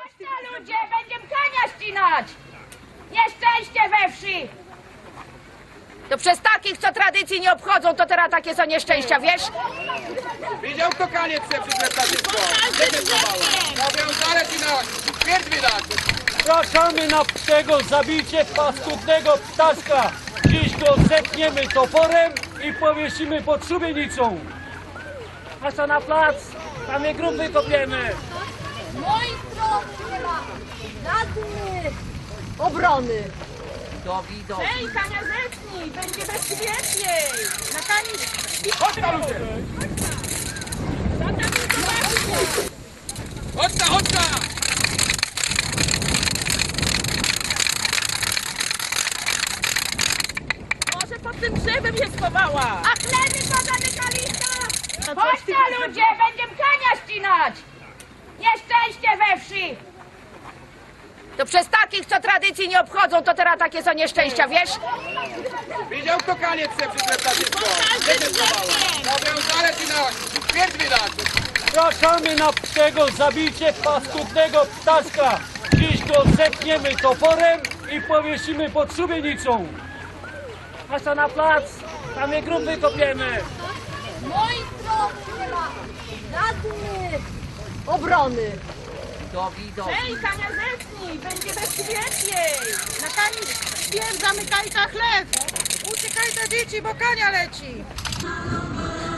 Chodźcie ludzie, będziemy kania ścinać! Nieszczęście we wsi! To przez takich, co tradycji nie obchodzą, to teraz takie są nieszczęścia, wiesz? Widział kto kaniec chce przykręcać wszystko. Nawiązane ci na śmierć widać. Zapraszamy na tego zabicie paskudnego ptaszka. Dziś go zetniemy toporem i powiesimy pod szubienicą. A co na plac? Tam je grób wykopiemy. Moi drodzy, radny obrony. Ej, kania zetnij, będzie bezpieczniej! Na kani... Chodź na ludzie. Chodź na, chodź na. Może pod tym drzewem się schowała! A chleby pozamykaliście! Chodźcie ludzie, będziemy kania ścinać! Nieszczęście we wsi! To przez takich, co tradycji nie obchodzą, to teraz takie są nieszczęścia, wiesz? Widział kto kaniec chce przykręcać wszystko. Nawiązane ci na śmierć widać. Zapraszamy na tego zabicie paskudnego ptaszka. Dziś go zetniemy toporem i powiesimy pod szubienicą. A co na plac? Tam je grób wykopiemy. Moi drodzy, radny obrony. Ej, kania zetnij, będzie bezpieczniej! Na kani... Pierw zamykajta chleb! Uciekajta dzieci, bo kania leci!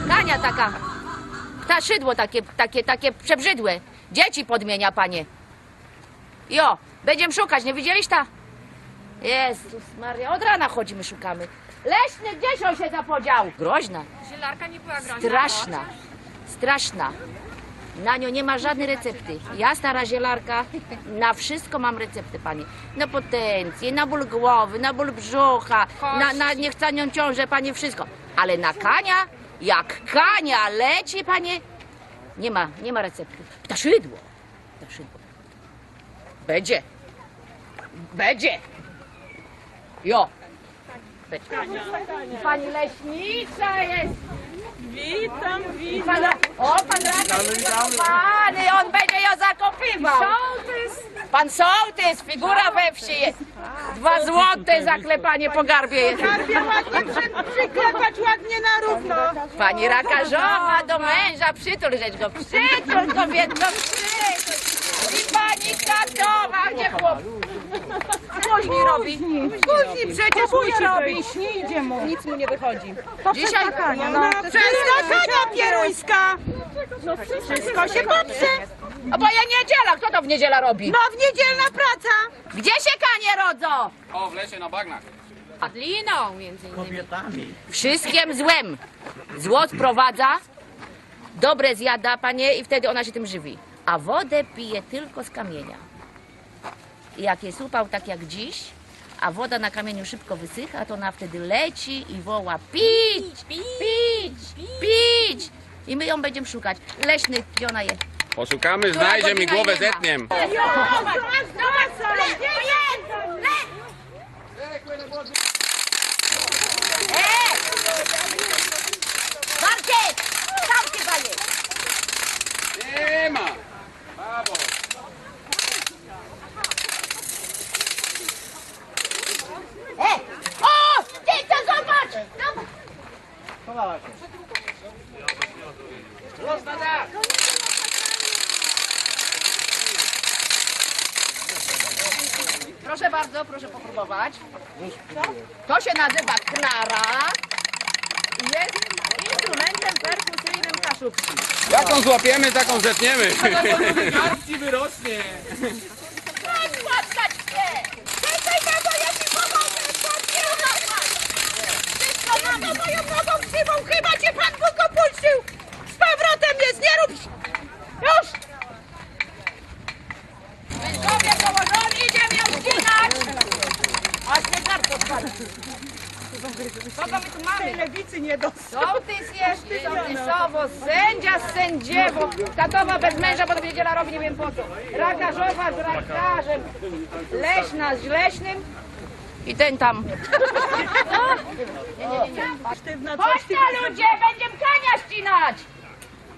Kania taka, ptaszydło takie przebrzydłe. Dzieci podmienia, panie. Jo, będziemy szukać, nie widzieliś ta? Jezus Maria, od rana chodzimy, szukamy. Leśny, gdzieś on się zapodział? Groźna. Zielarka nie była groźna. Straszna, straszna. Na nią nie ma żadnej recepty. Ja, stara zielarka, na wszystko mam recepty, panie. Na potencję, na ból głowy, na ból brzucha, na niechcenią ciążę, panie, wszystko. Ale na kania, jak kania leci, panie, nie ma recepty. Ptaszydło. Ptaszydło. Będzie. Będzie. Jo. Będzie. I pani leśnica jest. Witam, I pana, o, pan Radek jest zakopany, on będzie ją zakopywał. Pan sołtys, figura we wsi jest. 2 złote zaklepanie po garbie jest. przyklepać ładnie na równo. Pani Rakarzowa do męża, przytul rzecz go, przytul kobieto, przytul. I pani Katowa, gdzie chłop? Później robi. Później przecież nie robi. Idzie mu. Nic mu nie wychodzi. Dzisiaj Przeskakania pieruńska. Wszystko się poprze. A bo ja niedziela, kto to w niedzielę robi? No w niedzielna praca. Gdzie się kanie rodzą? O, w lesie na bagnach. Liną między innymi. Wszystkim złem. Zło sprowadza, dobre zjada, panie, i wtedy ona się tym żywi. A wodę pije tylko z kamienia. I jak jest upał tak jak dziś, a woda na kamieniu szybko wysycha, to ona wtedy leci i woła pić, pić, pić. I my ją będziemy szukać. Leśny, gdzie ona jest? Poszukamy, znajdziemy i głowę zetniem. Bartek! Tam się panie! Nie ma. Brawo. O! Ty to zobacz! Proszę bardzo, proszę popróbować. To się nazywa knara i jest instrumentem perkusyjnym kaszubskim. Jaką złapiemy, taką zetniemy. Wyrośnie. Chodź, łaskać się! Czekaj, mamo, ja ci pomogę! Wszystko mamo moją nogą krzywą, chyba cię Pan Bóg opuścił! Z powrotem jest, nie rób! Już! Mężowie położoni, idziemy ją ścinać! Aż nie kartko spadł. Kogo my tu mamy? Lewicy nie dostał. Sołtys jest, sołtysowo, sędzia z sędziewą, Katowa bez męża, bo to niedziela robi nie wiem po co. Rakarzowa z rakarzem, Leśna z leśnym i ten tam. Chodźcie ludzie, będziemy kania ścinać!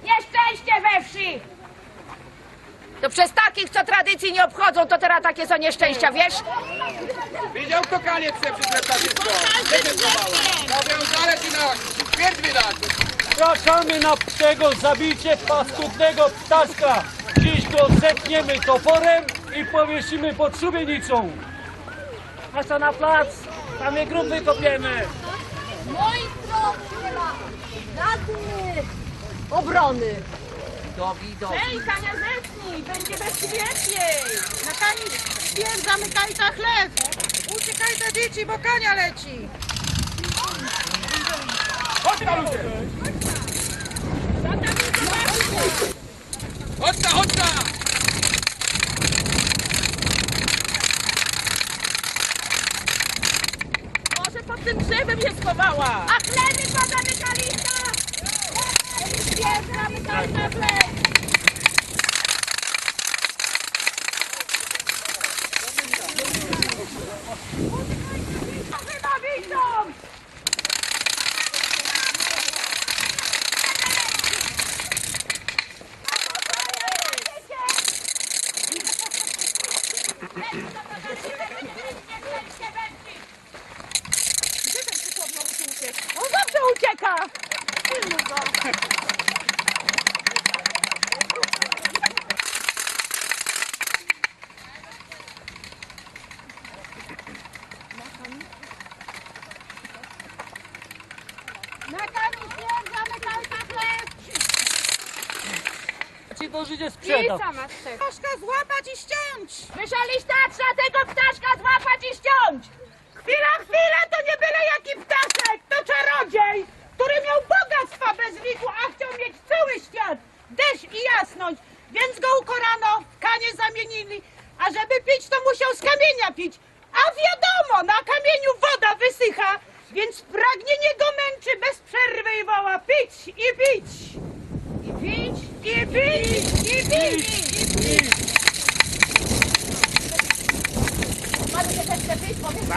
Nieszczęście we wsi! To przez takich, co tradycji nie obchodzą, to teraz takie są nieszczęścia, wiesz? Widział kto kaniec chce przez letarzysko? Gdzie się schowała? Nawiązane ci na osi. Śmierć wydać. Zapraszamy na tego zabijcie paskudnego ptaszka. Dziś go zetniemy toporem i powiesimy pod szubienicą. Hasza na plac, tam je grób wykopiemy. Z mojej strony nie ma żadnych obrony. Ej, Kania, zetnij, będzie bezpieczniej. Na Kani śpiew, zamykaj ta chleb. Uciekaj te dzieci, bo Kania leci. Chodź na ludzie! Chodź na, chodź na! Może pod tym drzewem się schowała. A chleby pozamykaliście! Śpiew, zamykaj na chleb! Chyba widzą. On dobrze ucieka. Pilnuj go. Na koniec śpiew, zamykaj na chleb! Ci to Żydzie sprzedam. Ptaszka złapać i ściąć. Słyszeliście? Trzeba tego ptaszka złapać i ściąć! Chwila, to nie byle jaki ptaszek, to czarodziej, który miał bogactwa bez liku, a chciał mieć cały świat, deszcz i jasność, więc go ukorano, w kanie zamienili, a żeby pić, to musiał z kamienia pić. A wiadomo, na kamieniu woda wysycha, więc pragnienie go męczy bez przerwy i woła pić i pić. I pić, i pić, i pić, i pić. Panu się też chce pić, powiedz.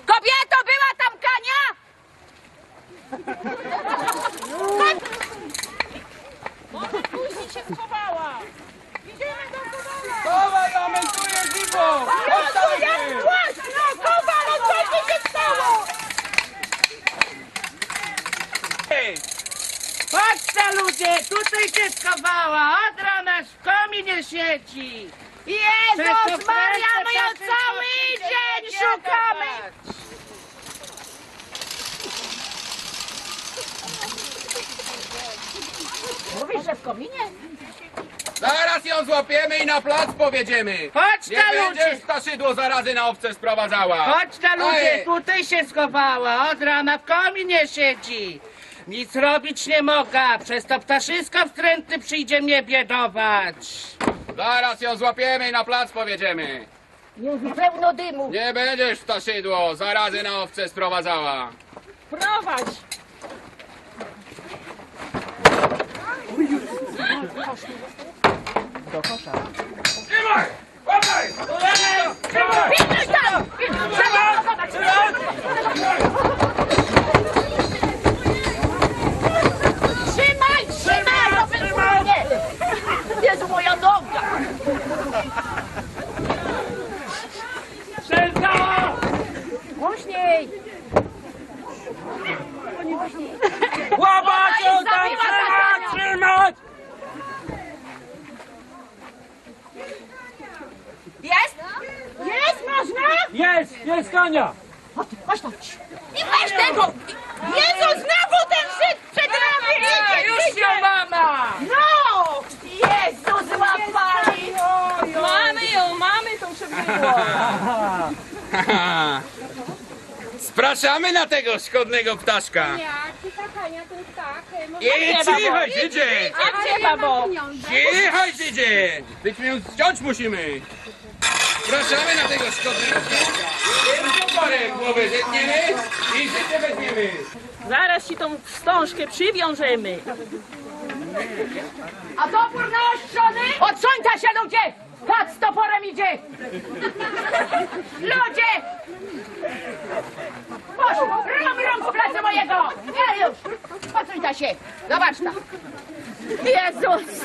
Kobieto, była tam Kania? Później się schowała. Idziemy do Kowala. Chowaj, lamentuje Zibo! Chodź na Jak ludzie! głośno! Kowal, co ci się stało? Patrzcie ludzie, tutaj się schowała, od rana w kominie sieci. Jezus Maria, my ją cały dzień szukamy! Mówisz, że w kominie? Zaraz ją złapiemy i na plac powiedziemy. Chodź Nie na będziesz ludzie, ptaszydło zarazy na owce sprowadzała. chodź na ludzie, Ej. tutaj się schowała, od rana w kominie siedzi. Nic robić nie mogę, przez to ptaszysko wstrętny przyjdzie mnie biedować. Zaraz ją złapiemy i na plac powiedziemy. Jezu, pełno dymu. Nie będziesz ptaszydło zarazy na owce sprowadzała. Prowadź. Trzymaj! Łapaj! Pilnuj tam! Trzeba zachować! Trzymaj, trzymaj! To wyzwanie! Jezu, moja noga! Strzelca! Głośniej! Łapać ją tam! Zabiła Trzymać! Kania! Trzymać! Jest? Jest, można? Jest Kania! Chodź tam! I weź tego! Jezu, znowu ten Żyd przed nami idzie! Już idzie. ją mama! No! Jezu, złapali! Mamy tą przebydło. Spraszamy na tego szkodnego ptaszka. I cicho, Żydzie! A gdzie, babo? Cicho, Żydzie! Byśmy ją zdjąć musimy. Spraszamy na tego szkodnego ptaszka. Jednym toporem głowę zetniemy i życie weźmiemy. Zaraz ci tą wstążkę przywiążemy. A topór naostrzony? Odsuńcie się ludzie! Patrz, z toporem idzie! Ludzie! Poszło! Rum z plecy mojego! Nie, już! Posuń ta się! Zobacz ta! Jezus!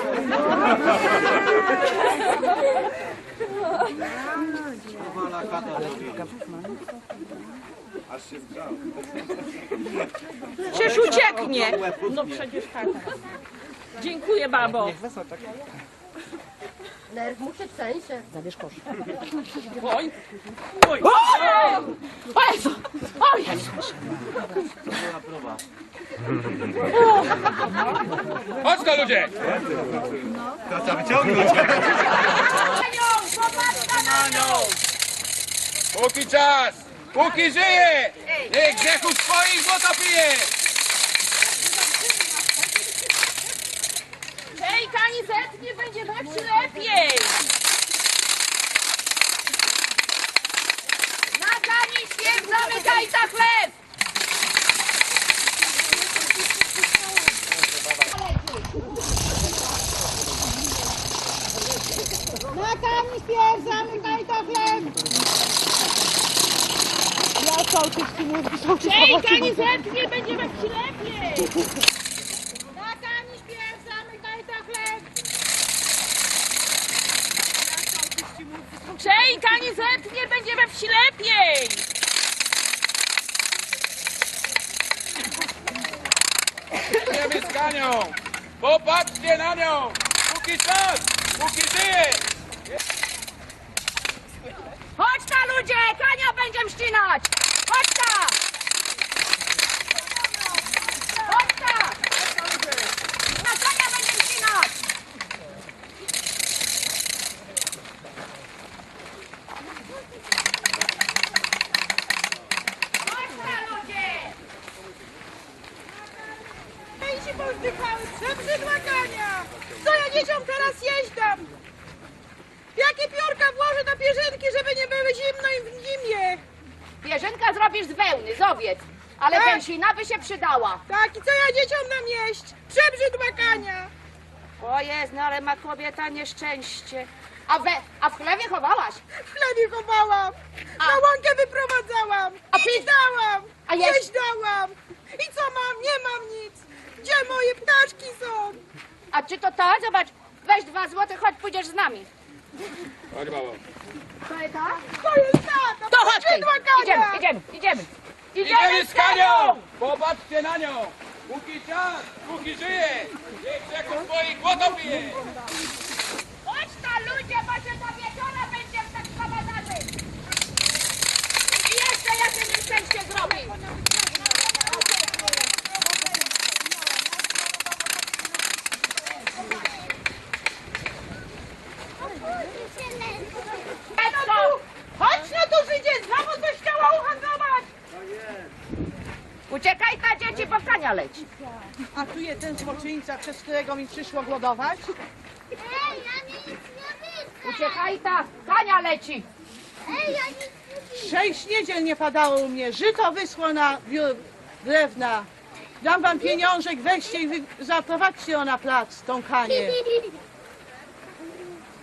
Czyż ucieknie? No przecież tak. Dziękuję, babo. Nerw mu się trzęsie. Zabierz kosz. Oj! Oj! O Jezu! O Jezu! Chodź to ludzie! Póki czas! Póki żyje! Niech grzechów swoich złota pije! Hej, kanizet, nie będzie bać się lepiej! Na kani świat zamykaj ta chleb! Na kamień śpiew, zamykaj to chleb. Hej, kanizet, nie będzie bać się lepiej. Na kamień śpiew, zamykaj to chleb. Hej, kanizet, nie będzie we wsi lepiej. Idziemy z Kanią! Popatrzcie na nią! Póki czas! Póki żyje! Chodź ta ludzie! Kania będziemy ścinać! Chodź ta! Chodź ta! Na Kania będziemy ścinać! Chodź ta ludzie! Ej, się pozdychały, przebrzydła Kania. Co ja dzieciom teraz jeść dam? Jakie piórka włożę do pierzynki, żeby nie były zimno im w zimie? Pierzynka zrobisz z wełny, z owiec, ale Tak. węsina by się przydała. Tak, i co ja dzieciom dam jeść? Przebrzydła Kania. O jest, no ale ma kobieta nieszczęście. A w chlewie chowałaś? W chlebie chowałam. A. Na łąkę wyprowadzałam. A I pić- dałam. A jeść? Jeść dałam. I co mam? Nie mam nic. Gdzie moje ptaszki są? A czy to to? Zobacz, weź 2 złote, chodź, pójdziesz z nami. Chodź babo. To jest ta? To jest tata. To chodź, Przebrzydła Kania. idziemy. Idziemy z Kanią! Popatrzcie na nią! Póki czas! Póki żyje! Niech grzechów swoich złota pije! Chodź ta ludzie, bo się ta wieczora będzie tak sprowadzamy. I jeszcze jakieś nieszczęście zrobi. Petko! Chodź no tu, Żydzie, znowu coś chciała uhandlować. Uciekaj ta dzieci, bo Kania leci. A tu jest ten złoczyńca, przez którego mi przyszło głodować? Ej, ja nic nie widzę. Uciekaj ta, Kania leci. Ej, ja nic nie widzę. 6 niedziel nie padało u mnie, żyto wyschło na drewna. Dam wam pieniążek, weźcie i zaprowadźcie ją na plac, tą Kanię.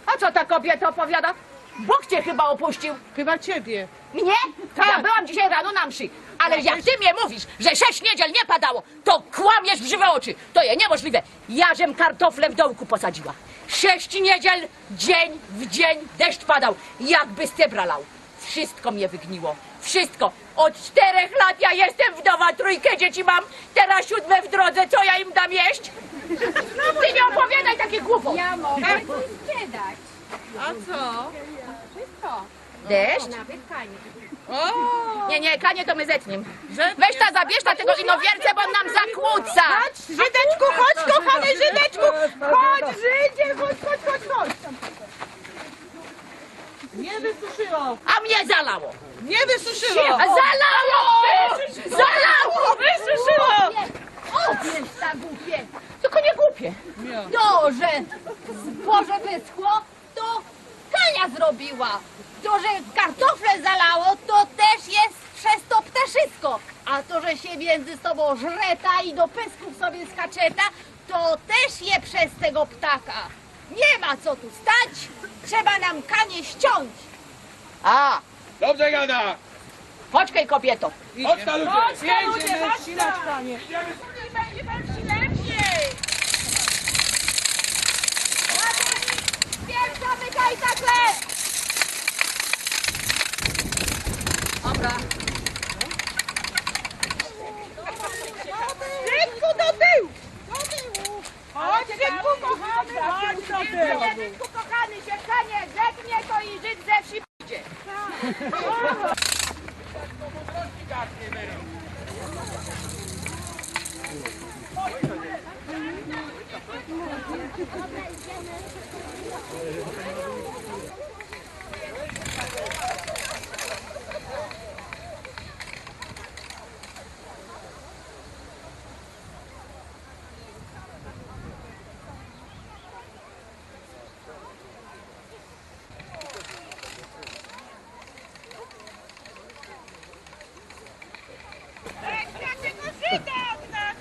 A co ta kobieta opowiada? Bóg cię chyba opuścił. Chyba ciebie. Mnie? Tak. Ja byłam dzisiaj rano na mszy. Ale jak ty mnie mówisz, że 6 niedziel nie padało, to kłamiesz w żywe oczy. To jest niemożliwe. Ja żem kartofle w dołku posadziła. 6 niedziel, dzień w dzień deszcz padał. Jakby stebra lał. Wszystko mnie wygniło. Wszystko. Od 4 lat ja jestem wdowa, 3 dzieci mam. Teraz 7 w drodze. Co ja im dam jeść? Ty nie opowiadaj takich głupot. Ja mogę coś sprzedać. A co? Wszystko. Deszcz? Nawet kanie. Nie, Kanie to my zetniem. Weź ta, zabierz ta tego inowiercę, bo on nam zakłóca. Chodź, Żydeczku, chodź, kochany Żydeczku! Chodź, Żydzie, chodź! Nie wysuszyło! A mnie zalało. Nie wysuszyło! Zalało! Zalało! Wysuszyło! O, więc ta głupie. Tylko nie głupie. To, że zboże wyschło, to Kania zrobiła. To, że kartofle zalało, to też jest przez to ptaszysko. A to, że się między sobą żreta i do pysków sobie skaczeta, to też je przez tego ptaka. Nie ma co tu stać. trzeba nam kanie ściąć. A, Dobrze gada! poczekaj kobieto. Chodź na ludzie! Chodźcie ludzie, chodźcie. I będzie wam się lepiej. Pierw zamykaj za chleb! Dobra. Rynku do tyłu. Chodź, Rynku kochany, chodź do tyłu. Rynku kochany, dziewczanie, zegnie to i Żyd ze wsi pójdzie. Jakiego Żyda od nas.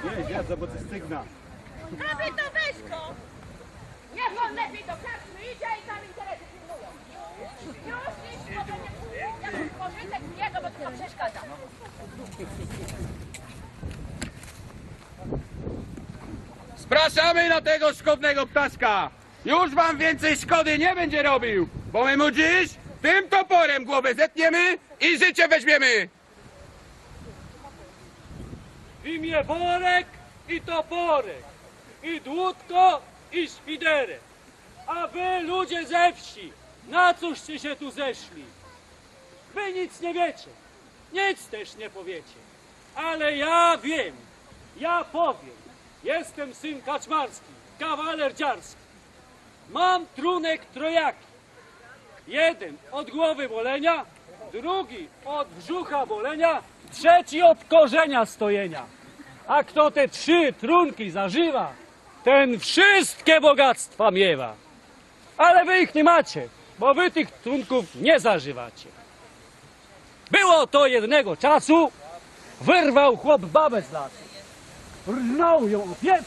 Nie, dziadza, bo to stygna. Aby to weź go. Niech on lepiej do klasy idzie i tam interesy pilnują. Już nic może nie pójdzie. Ja mam pożytek z niego, bo tylko przeszkadza. Spraszamy na tego szkodnego ptaszka! Już wam więcej szkody nie będzie robił, bo my mu dziś tym toporem głowę zetniemy i życie weźmiemy! W imię worek i toporek, i dłutko, i świderek. A wy, ludzie ze wsi, na cóżście się tu zeszli? Wy nic nie wiecie, nic też nie powiecie. Ale ja wiem, ja powiem. Jestem syn kaczmarski, kawaler dziarski. Mam trunek trojaki. Jeden od głowy bolenia, drugi od brzucha bolenia, trzeci od korzenia stojenia. A kto te 3 trunki zażywa, ten wszystkie bogactwa miewa. Ale wy ich nie macie, bo wy tych trunków nie zażywacie. Było to jednego czasu, wyrwał chłop babę z lasu. Rżnął ją o piec,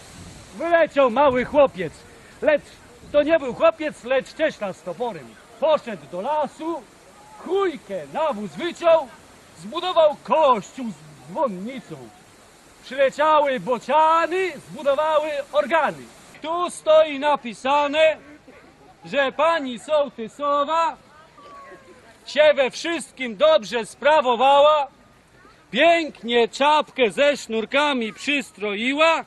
wyleciał mały chłopiec. Lecz to nie był chłopiec, lecz cześla z toporem. Poszedł do lasu, chujkę na wóz wyciął, zbudował kościół z dzwonnicą. Przyleciały bociany, zbudowały organy. Tu stoi napisane, że pani sołtysowa się we wszystkim dobrze sprawowała, pięknie czapkę ze sznurkami przystroiła,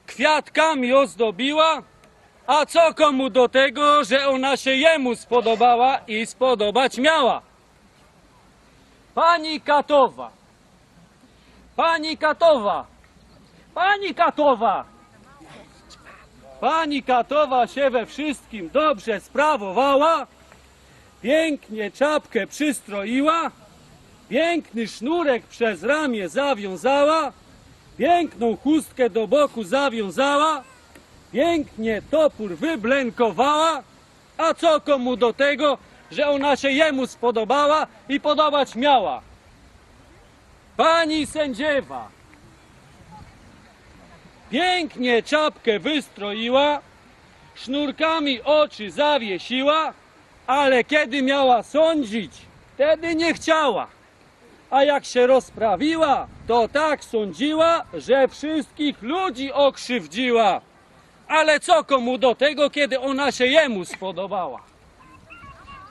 kwiatkami ozdobiła, a co komu do tego, że ona się jemu spodobała i spodobać miała? Pani Katowa, pani Katowa, pani Katowa, pani Katowa się we wszystkim dobrze sprawowała, pięknie czapkę przystroiła, piękny sznurek przez ramię zawiązała, piękną chustkę do boku zawiązała, pięknie topór wyblenkowała, a co komu do tego, że ona się jemu spodobała i podobać miała? Pani sędziewa pięknie czapkę wystroiła, sznurkami oczy zawiesiła, ale kiedy miała sądzić, wtedy nie chciała. A jak się rozprawiła, to tak sądziła, że wszystkich ludzi okrzywdziła. Ale co komu do tego, kiedy ona się jemu spodobała?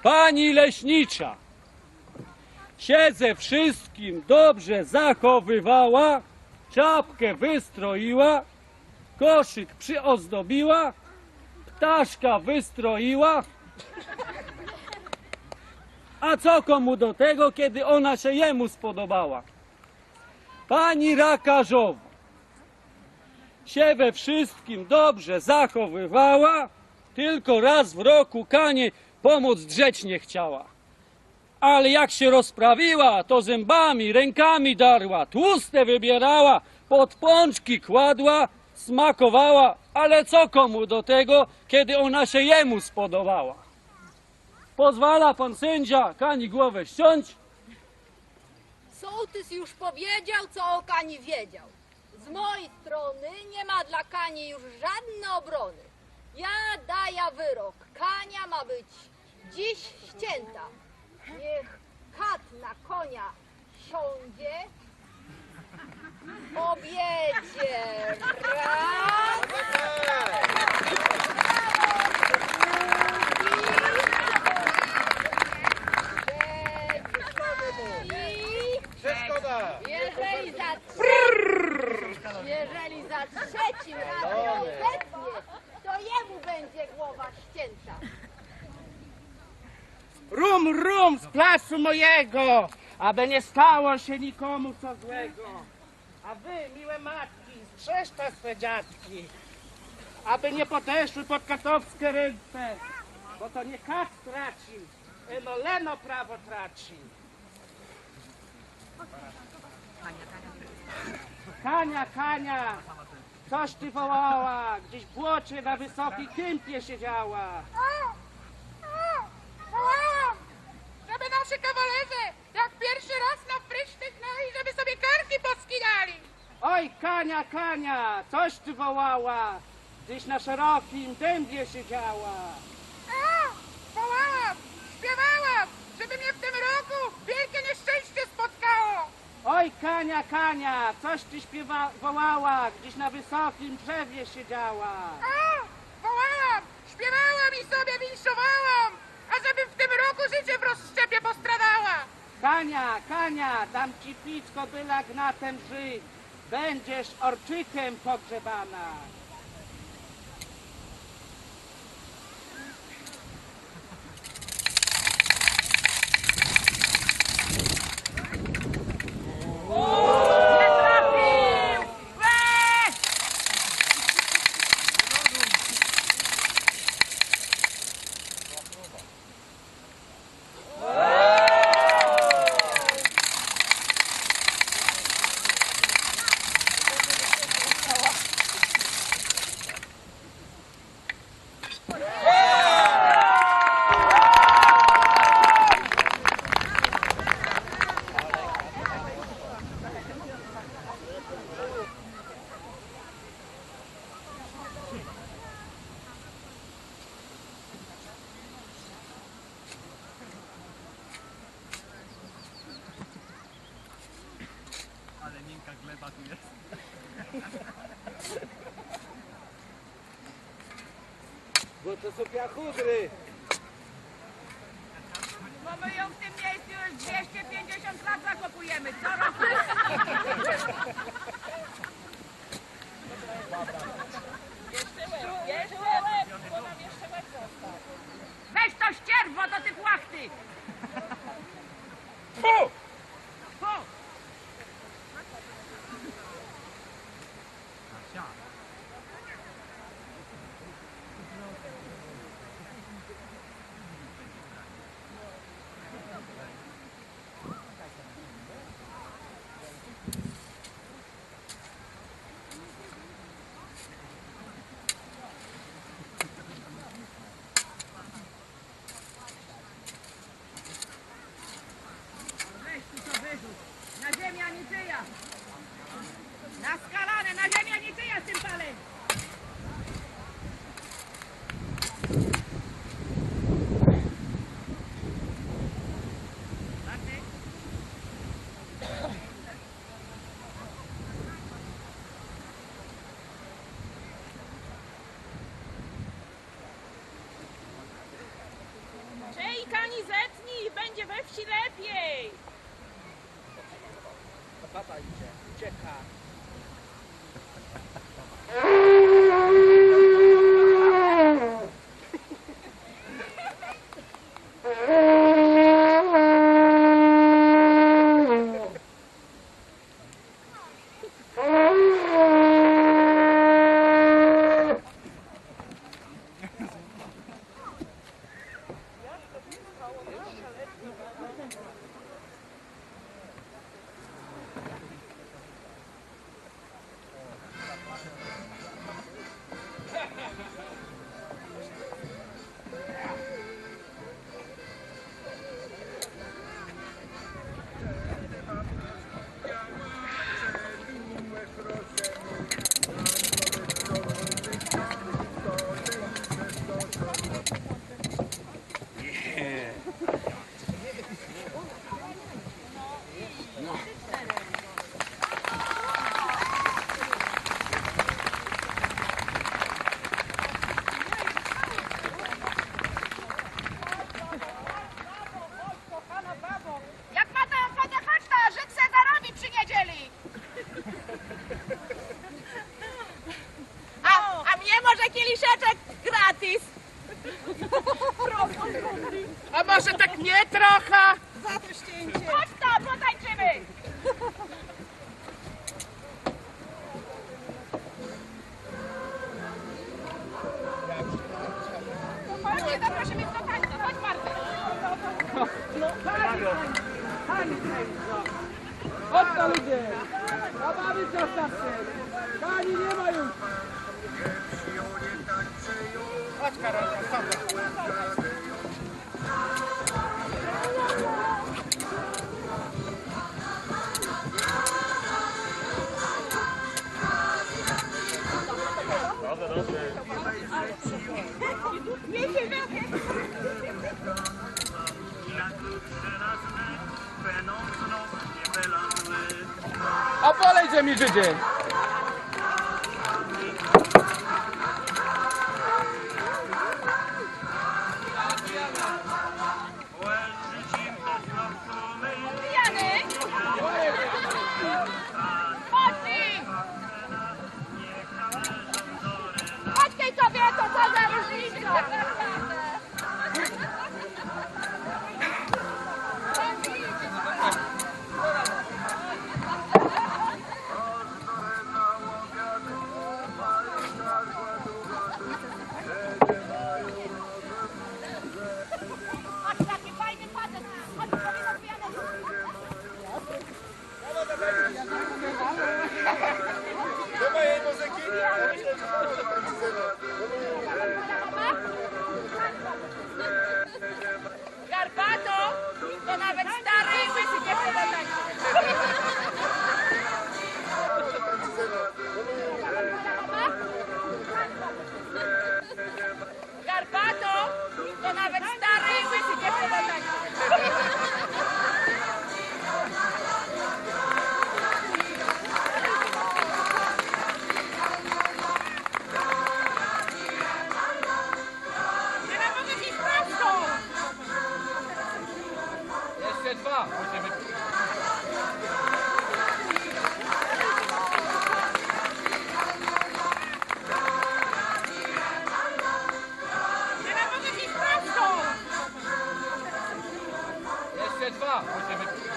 Pani leśnicza się ze wszystkim dobrze zachowywała, czapkę wystroiła, koszyk przyozdobiła, ptaszka wystroiła. A co komu do tego, kiedy ona się jemu spodobała? Pani rakarzowa się we wszystkim dobrze zachowywała, tylko raz w roku kanie pomoc drzeć nie chciała. Ale jak się rozprawiła, to zębami, rękami darła, tłuste wybierała, pod pączki kładła, smakowała, ale co komu do tego, kiedy ona się jemu spodobała? Pozwala pan sędzia kani głowę ściąć? Sołtys już powiedział, co o kani wiedział. Z mojej strony nie ma dla kani już żadnej obrony. Ja daję wyrok. Kania ma być dziś ścięta. Niech kat na konia siądzie, objedzie raz, jeżeli za trzecim razem ją zetnie, to jemu będzie głowa ścięta. Rum, rum z placu mojego, aby nie stało się nikomu co złego. A wy, miłe matki, strzeżcie swe dziadki, aby nie podeszły pod katowskie ręce, bo to nie kat traci, eno leno prawo traci. Kania, Kania, coś ty wołała, gdzieś w błocie na wysokiej kępie siedziała. Wołałam, żeby nasi kawalerze, jak pierwszy raz na prysznych, no i żeby sobie karki poskinali. Oj, Kania, Kania, coś ty wołała, gdzieś na szerokim dębie siedziała. Wołałam, śpiewałam, żeby mnie w tym roku wielkie nieszczęście spotkało. Oj, Kania, Kania, coś ty wołała, gdzieś na wysokim drzewie siedziała. Wołałam, śpiewałam i sobie winszowałam, ażebym w tym roku życie w rozszczepie postradała. Kania, Kania, dam ci pić kobyla gnatem żyj, będziesz orczykiem pogrzebana. Bo to są piachudry. Bo my ją w tym miejscu już 250 lat zakopujemy, co roku. Weź to ścierwo do tych łachty. Fu! Weź tu to wyrzuć. Na ziemię ani czyja. Na skalane, na ziemię ani czyja z tym palem. Czej kani zetnij, będzie we wsi lepiej. Baba idzie, ucieka. A może tak nie trochę? Chodź tam, potańczymy! Chodźcie, zaprosimy ich do tańca. Chodź, Marta. Chodź to ludzie! Zabawy się ostatnie! Pani nie ma już! Chodź, Karolka, sobie. A polejcie mi Żydzie! Pijany! Chodź! Chodź tej kobieto, co za różnica! Chodź, taki fajny facet! Chodź, kobieto, pijany! Garbato, to nawet stary i łysy nie podoba. Garbato, to nawet stary i łysy nie podoba. Ja mogę iść prosto! Jeszcze dwa musimy. Ja mogę iść prosto! Jeszcze dwa musimy.